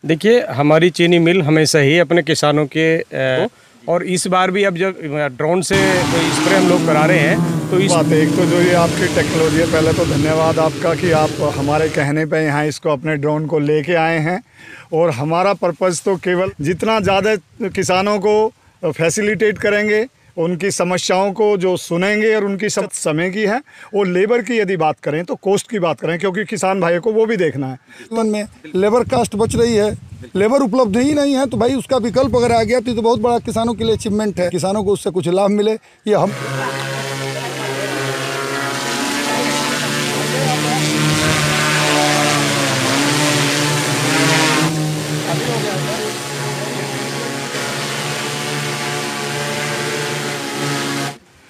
देखिए, हमारी चीनी मिल हमेशा ही अपने किसानों के और इस बार भी अब जब ड्रोन से स्प्रे हम लोग करा रहे हैं तो इस बात है। एक तो जो ये आपकी टेक्नोलॉजी है, पहले तो धन्यवाद आपका कि आप हमारे कहने पे यहाँ इसको अपने ड्रोन को लेके आए हैं। और हमारा पर्पज़ तो केवल जितना ज़्यादा किसानों को फैसिलिटेट करेंगे, उनकी समस्याओं को जो सुनेंगे और उनकी सब समय की है। और लेबर की यदि बात करें तो कॉस्ट की बात करें, क्योंकि किसान भाई को वो भी देखना है। मन में लेबर कास्ट बच रही है, लेबर उपलब्ध ही नहीं है, तो भाई उसका विकल्प अगर आ गया तो बहुत बड़ा किसानों के लिए अचीवमेंट है। किसानों को उससे कुछ लाभ मिले, ये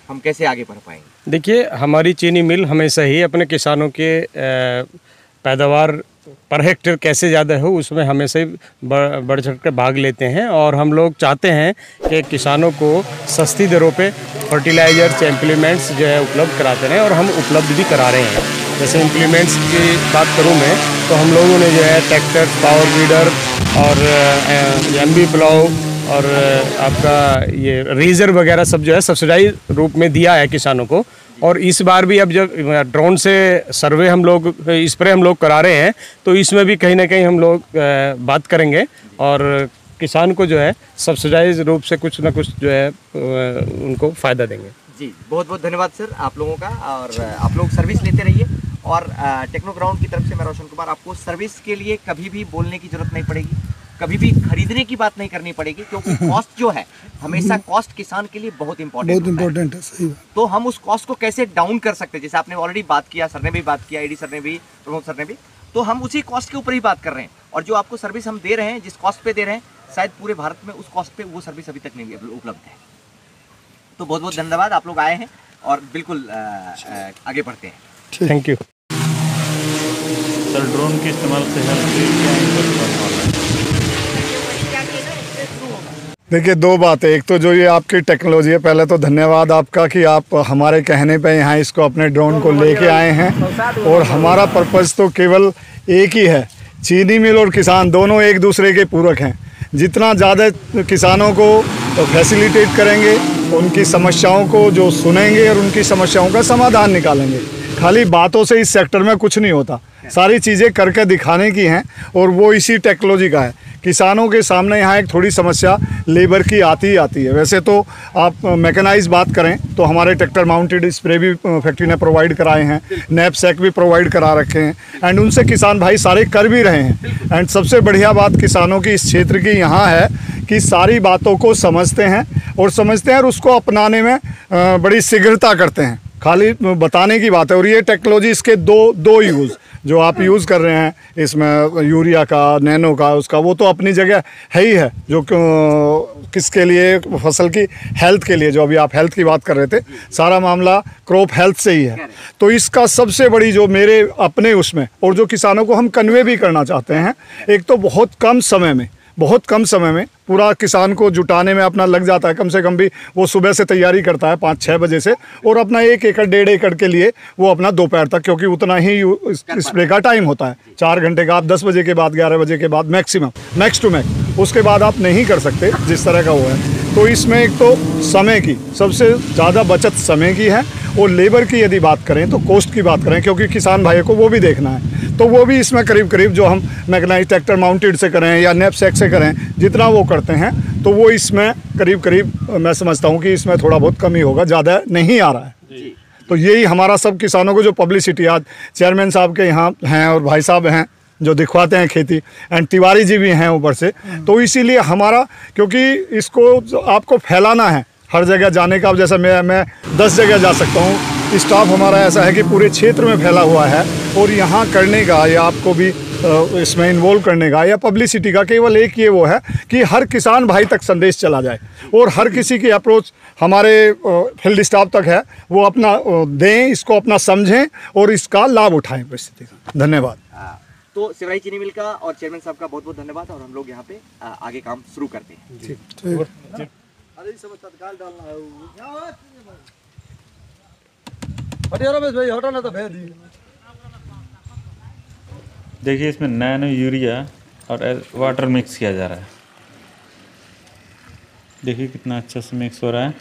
हम कैसे आगे बढ़ पाएंगे? देखिए, हमारी चीनी मिल हमेशा ही अपने किसानों के पैदावार पर हेक्टेयर कैसे ज़्यादा हो उसमें हमेशा ही बढ़ चढ़ कर भाग लेते हैं। और हम लोग चाहते हैं कि किसानों को सस्ती दरों पे फर्टिलाइजर्स, इम्प्लीमेंट्स जो है उपलब्ध कराते रहें, और हम उपलब्ध भी करा रहे हैं। जैसे इम्प्लीमेंट्स की बात करूं मैं, तो हम लोगों ने जो है ट्रैक्टर, पावर वीडर और एमबी प्लाउ और आपका ये रेजर वगैरह सब जो है सब्सिडाइज रूप में दिया है किसानों को। और इस बार भी अब जब ड्रोन से सर्वे हम लोग स्प्रे हम लोग करा रहे हैं तो इसमें भी कहीं ना कहीं हम लोग बात करेंगे और किसान को जो है सब्सिडाइज रूप से कुछ ना कुछ जो है उनको फ़ायदा देंगे। जी, बहुत बहुत धन्यवाद सर आप लोगों का। और आप लोग सर्विस लेते रहिए। और टेक्नोग्राउंड की तरफ से मैं रोशन कुमार, आपको सर्विस के लिए कभी भी बोलने की जरूरत नहीं पड़ेगी, कभी भी खरीदने की बात नहीं करनी पड़ेगी, क्योंकि कॉस्ट जो है हमेशा कॉस्ट किसान के लिए बहुत इंपॉर्टेंट है। सही बात। तो हम उस कॉस्ट को कैसे डाउन कर सकते हैं, जैसे आपने ऑलरेडी बात किया, सर ने भी बात किया, एडी सर ने भी, प्रमोद सर ने भी, तो हम उसी कॉस्ट के ऊपर ही बात कर रहे हैं। और जो आपको सर्विस हम दे रहे हैं, जिस कॉस्ट पे दे रहे हैं, शायद पूरे भारत में उस कॉस्ट पे वो सर्विस अभी तक नहीं उपलब्ध है। तो बहुत बहुत धन्यवाद, आप लोग आए हैं और बिल्कुल आगे बढ़ते हैं। Thank you sir. ड्रोन के इस्तेमाल से देखिए, दो बातें। एक तो जो ये आपकी टेक्नोलॉजी है, पहले तो धन्यवाद आपका कि आप हमारे कहने पे यहाँ इसको अपने ड्रोन को लेके आए हैं। और हमारा पर्पज़ तो केवल एक ही है, चीनी मिल और किसान दोनों एक दूसरे के पूरक हैं। जितना ज़्यादा किसानों को फैसिलिटेट करेंगे, उनकी समस्याओं को जो सुनेंगे और उनकी समस्याओं का समाधान निकालेंगे। खाली बातों से इस सेक्टर में कुछ नहीं होता, सारी चीज़ें करके दिखाने की हैं। और वो इसी टेक्नोलॉजी का है। किसानों के सामने यहाँ एक थोड़ी समस्या लेबर की आती ही आती है। वैसे तो आप मैकेनाइज बात करें तो हमारे ट्रैक्टर माउंटेड स्प्रे भी फैक्ट्री ने प्रोवाइड कराए हैं, नैपसैक भी प्रोवाइड करा रखे हैं, एंड उनसे किसान भाई सारे कर भी रहे हैं। एंड सबसे बढ़िया बात किसानों की इस क्षेत्र की यहाँ है कि सारी बातों को समझते हैं और उसको अपनाने में बड़ी शीघ्रता करते हैं। खाली बताने की बात है। और ये टेक्नोलॉजी, इसके दो यूज़ जो आप यूज़ कर रहे हैं इसमें, यूरिया का, नैनो का, उसका वो तो अपनी जगह है ही है। जो किसके लिए, फसल की हेल्थ के लिए, जो अभी आप हेल्थ की बात कर रहे थे, सारा मामला क्रॉप हेल्थ से ही है। तो इसका सबसे बड़ी जो मेरे अपने उसमें, और जो किसानों को हम कन्वे भी करना चाहते हैं, एक तो बहुत कम समय में पूरा किसान को जुटाने में अपना लग जाता है। कम से कम भी वो सुबह से तैयारी करता है 5-6 बजे से, और अपना 1 एकड़ 1.5 एकड़ के लिए वो अपना दोपहर तक, क्योंकि उतना ही स्प्रे का टाइम होता है 4 घंटे का। आप 10 बजे के बाद, 11 बजे के बाद मैक्सिमम, मैक्स टू मैक्स, उसके बाद आप नहीं कर सकते जिस तरह का वो है। तो इसमें एक तो समय की सबसे ज़्यादा बचत समय की है। और लेबर की यदि बात करें तो कॉस्ट की बात करें, क्योंकि किसान भाई को वो भी देखना है। तो वो भी इसमें करीब जो हम मैकेनाइज ट्रैक्टर माउंटेड से करें या नैपसैक से करें, जितना वो करते हैं, तो वो इसमें करीब मैं समझता हूँ कि इसमें थोड़ा बहुत कमी होगा, ज़्यादा नहीं आ रहा है। तो यही हमारा सब किसानों को जो पब्लिसिटी, आज चेयरमैन साहब के यहाँ हैं और भाई साहब हैं जो दिखवाते हैं खेती, एंड तिवारी जी भी हैं ऊपर से। तो इसीलिए हमारा, क्योंकि इसको आपको फैलाना है हर जगह जाने का। अब जैसे मैं 10 जगह जा सकता हूँ, स्टाफ हमारा ऐसा है कि पूरे क्षेत्र में फैला हुआ है। और यहाँ करने का, या आपको भी इसमें इन्वॉल्व करने का, या पब्लिसिटी का केवल एक ये वो है कि हर किसान भाई तक संदेश चला जाए, और हर किसी की अप्रोच हमारे फील्ड स्टाफ तक है, वो अपना दें, इसको अपना समझें और इसका लाभ उठाएं परिस्थिति का। धन्यवाद। तो शिवराई चीनी मिल का और चेयरमैन साहब का बहुत बहुत धन्यवाद। और हम लोग यहाँ पे आगे काम शुरू करते हैं। तत्काल डालना है रमेश भाई, हटाना तो भेज दिए। देखिए, इसमें नैनो यूरिया और वाटर मिक्स किया जा रहा है। देखिए कितना अच्छा से मिक्स हो रहा है।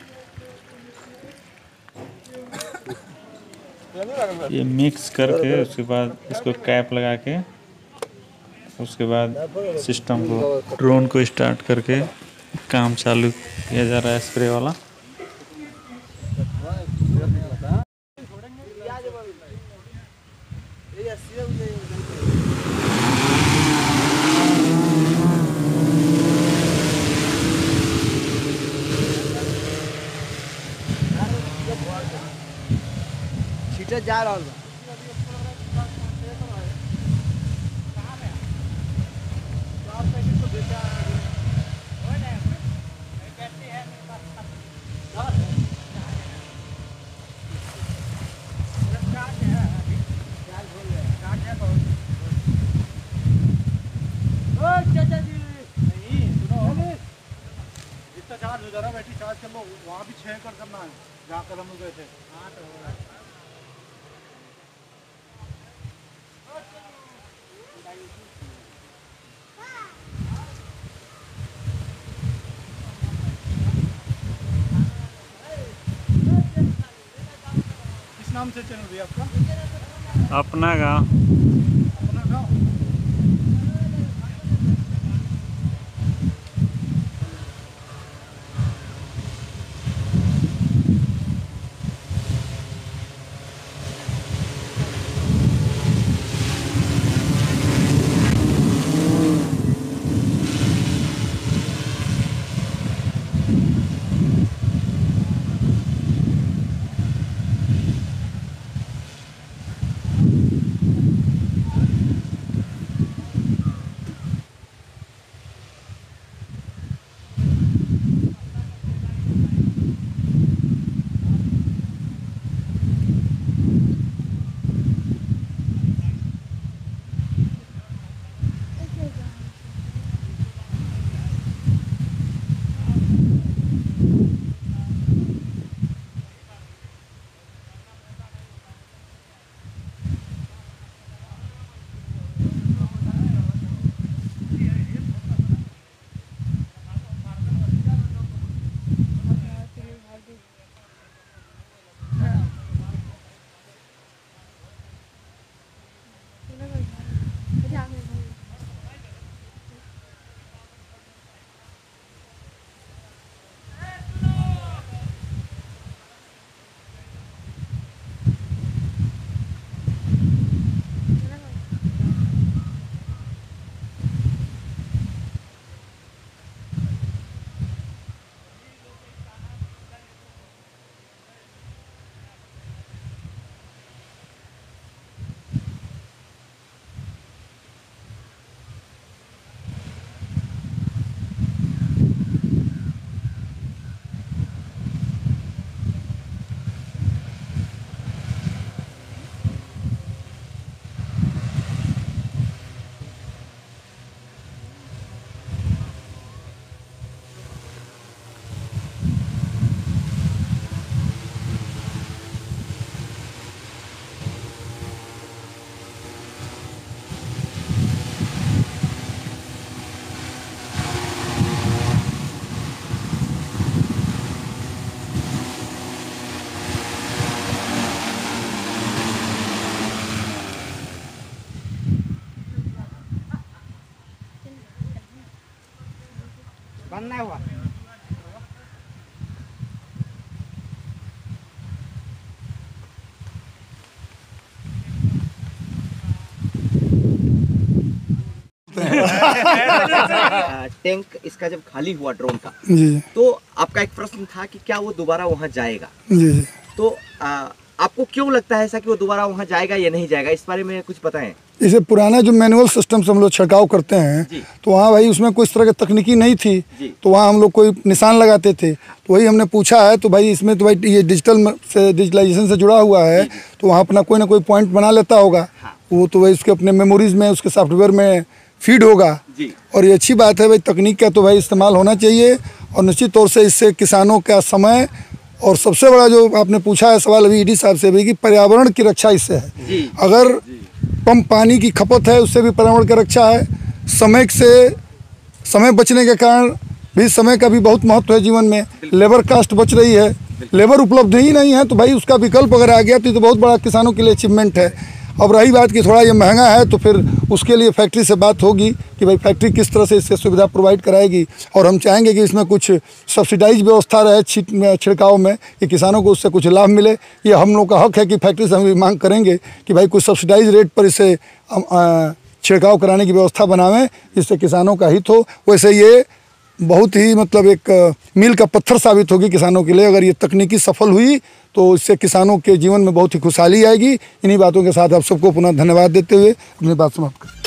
ये मिक्स करके उसके बाद इसको कैप लगा के उसके बाद सिस्टम को ड्रोन को स्टार्ट करके काम चालू किया जा रहा है स्प्रे वाला। जा रहा है। जितना चार्ज हो जा रहा है बैटरी चार्ज कर लो, वहाँ भी 6 कर करना है जहाँ कल हम लोग गए थे। किस नाम से चैनल भैया आपका? अपना गाँव। अपना गाँव। बनना हुआ। टैंक इसका जब खाली हुआ ड्रोन का, जी तो आपका एक प्रश्न था कि क्या वो दोबारा वहां जाएगा। जी जी। तो आपको क्यों लगता है ऐसा कि वो दोबारा वहां जाएगा या नहीं जाएगा, इस बारे में कुछ बताएं। जैसे पुराना जो मैनुअल सिस्टम से हम लोग छिड़काव करते हैं, तो वहाँ भाई उसमें कोई इस तरह की तकनीकी नहीं थी, तो वहाँ हम लोग कोई निशान लगाते थे। तो वही हमने पूछा है, तो भाई इसमें तो भाई ये डिजिटलाइजेशन से जुड़ा हुआ है, तो वहाँ अपना कोई ना कोई पॉइंट बना लेता होगा। वो तो भाई उसके अपने मेमोरीज में, उसके सॉफ्टवेयर में फीड होगा। और ये अच्छी बात है भाई, तकनीक का तो भाई इस्तेमाल होना चाहिए। और निश्चित तौर से इससे किसानों का समय, और सबसे बड़ा जो आपने पूछा है सवाल अभी ईडी साहब से भी, कि पर्यावरण की रक्षा इससे है। अगर कम पानी की खपत है, उससे भी पर्यावरण की रक्षा है। समय बचने के कारण भी समय का भी बहुत महत्व है जीवन में। लेबर कास्ट बच रही है, लेबर उपलब्ध ही नहीं है, तो भाई उसका विकल्प अगर आ गया तो बहुत बड़ा किसानों के लिए अचीवमेंट है। अब रही बात कि थोड़ा ये महंगा है, तो फिर उसके लिए फैक्ट्री से बात होगी कि भाई फैक्ट्री किस तरह से इससे सुविधा प्रोवाइड कराएगी, और हम चाहेंगे कि इसमें कुछ सब्सिडाइज व्यवस्था रहे छिड़काव में, कि किसानों को उससे कुछ लाभ मिले। ये हम लोग का हक है कि फैक्ट्री से हम भी मांग करेंगे कि भाई कुछ सब्सिडाइज रेट पर इसे छिड़काव कराने की व्यवस्था बनावें, जिससे किसानों का हित हो। वैसे ये बहुत ही मतलब एक मील का पत्थर साबित होगी किसानों के लिए। अगर ये तकनीकी सफल हुई तो इससे किसानों के जीवन में बहुत ही खुशहाली आएगी। इन्हीं बातों के साथ आप सबको पुनः धन्यवाद देते हुए अपनी बात समाप्त करें।